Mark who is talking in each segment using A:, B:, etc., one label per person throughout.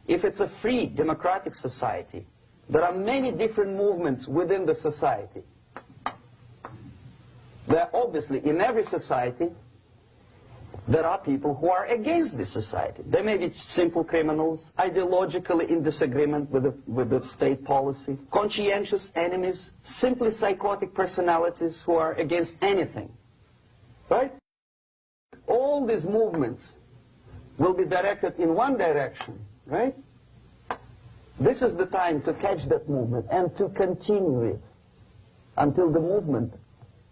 A: if it's a free democratic society, there are many different movements within the society. There are obviously, in every society, there are people who are against this society. They may be simple criminals, ideologically in disagreement with the state policy, conscientious enemies, simply psychotic personalities who are against anything. Right? All these movements will be directed in one direction, right? This is the time to catch that movement and to continue it until the movement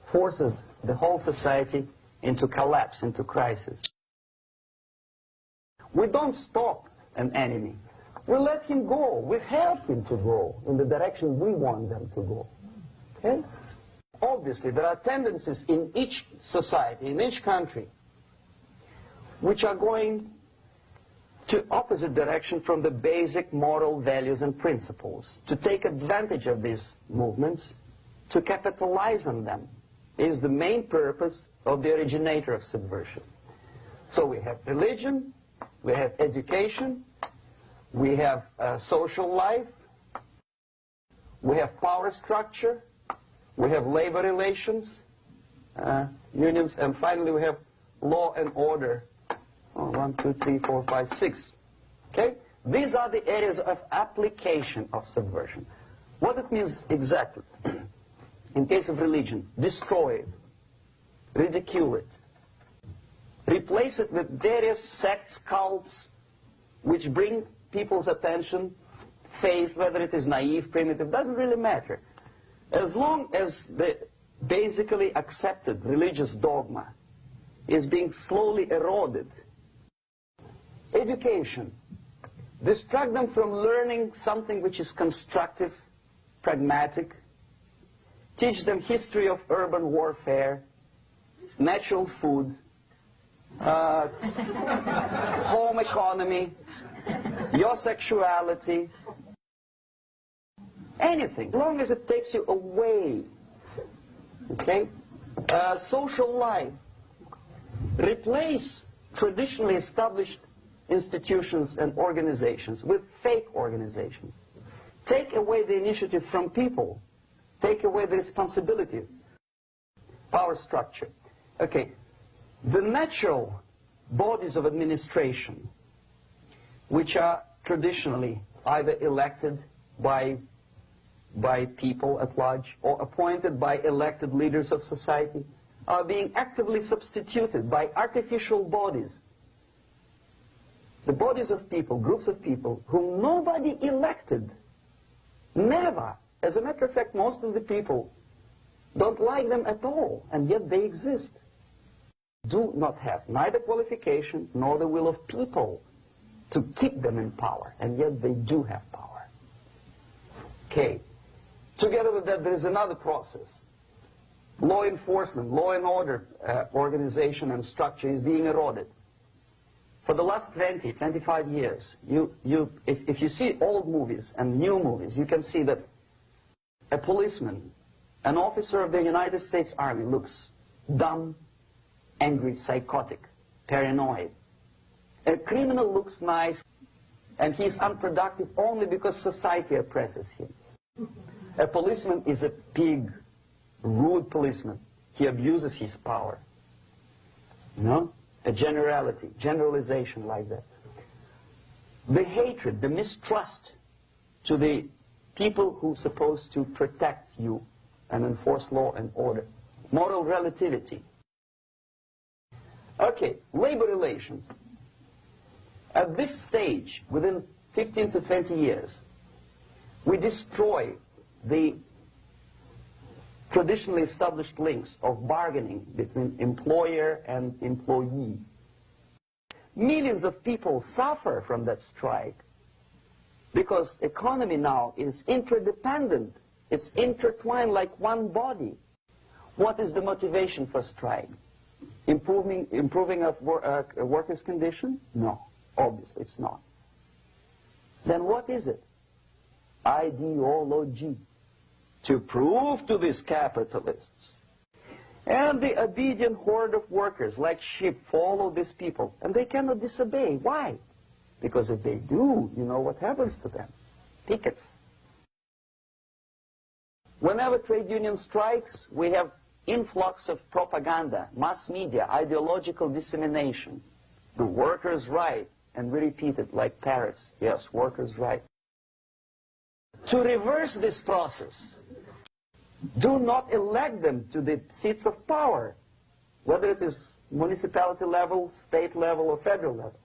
A: forces the whole society into collapse, into crisis. We don't stop an enemy. We let him go. We help him to go in the direction we want them to go. Okay? Obviously, there are tendencies in each society, in each country, which are going to opposite direction from the basic moral values and principles. To take advantage of these movements, to capitalize on them, is the main purpose of the originator of subversion. So we have religion, we have education, we have social life, we have power structure, we have labor relations, unions, and finally we have law and order. 1, 2, 3, 4, 5, 6. Okay? These are the areas of application of subversion. What it means exactly? In case of religion, destroy it, ridicule it, replace it with various sects, cults, which bring people's attention, faith, whether it is naive, primitive, doesn't really matter. As long as the basically accepted religious dogma is being slowly eroded. Education. Distract them from learning something which is constructive, pragmatic. Teach them history of urban warfare, natural food, home economy, your sexuality, anything, as long as it takes you away. Okay? Social life. Replace traditionally established institutions and organizations with fake organizations. Take away the initiative from people. Take away the responsibility. Power structure. Okay. The natural bodies of administration, which are traditionally either elected by people at large or appointed by elected leaders of society, are being actively substituted by artificial bodies. The bodies of people, groups of people, whom nobody elected. Never. As a matter of fact, most of the people don't like them at all, and yet they exist. Do not have neither qualification nor the will of people to keep them in power, and yet they do have power. Okay. Together with that, there is another process. Law enforcement, law and order organization and structure is being eroded. For the last 20, 25 years, if you see old movies and new movies, you can see that a policeman, an officer of the United States Army, looks dumb, angry, psychotic, paranoid. A criminal looks nice, and he's unproductive only because society oppresses him. A policeman is a pig, rude policeman. He abuses his power. No? A generality, generalization like that. The hatred, the mistrust to the people who are supposed to protect you and enforce law and order. Moral relativity. Okay, labor relations. At this stage, within 15 to 20 years, we destroy the traditionally established links of bargaining between employer and employee. Millions of people suffer from that strike because economy now is interdependent. It's intertwined like one body. What is the motivation for strike? Improving a workers' condition? No, obviously it's not. Then what is it? Ideology. To prove to these capitalists. And the obedient horde of workers, like sheep, follow these people. And they cannot disobey. Why? Because if they do, you know what happens to them. Pickets. Whenever trade union strikes, we have influx of propaganda, mass media, ideological dissemination. The workers' right. And we repeat it like parrots. Yes, workers' right. To reverse this process, do not elect them to the seats of power, whether it is municipality level, state level, or federal level.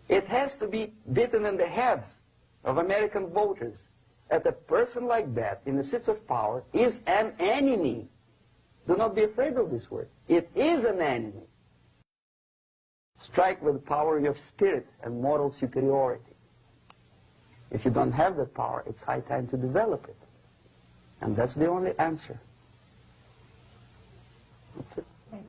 A: It has to be beaten in the heads of American voters that a person like that in the seats of power is an enemy. Do not be afraid of this word. It is an enemy. Strike with the power of spirit and moral superiority. If you don't have that power, it's high time to develop it. And that's the only answer. That's it.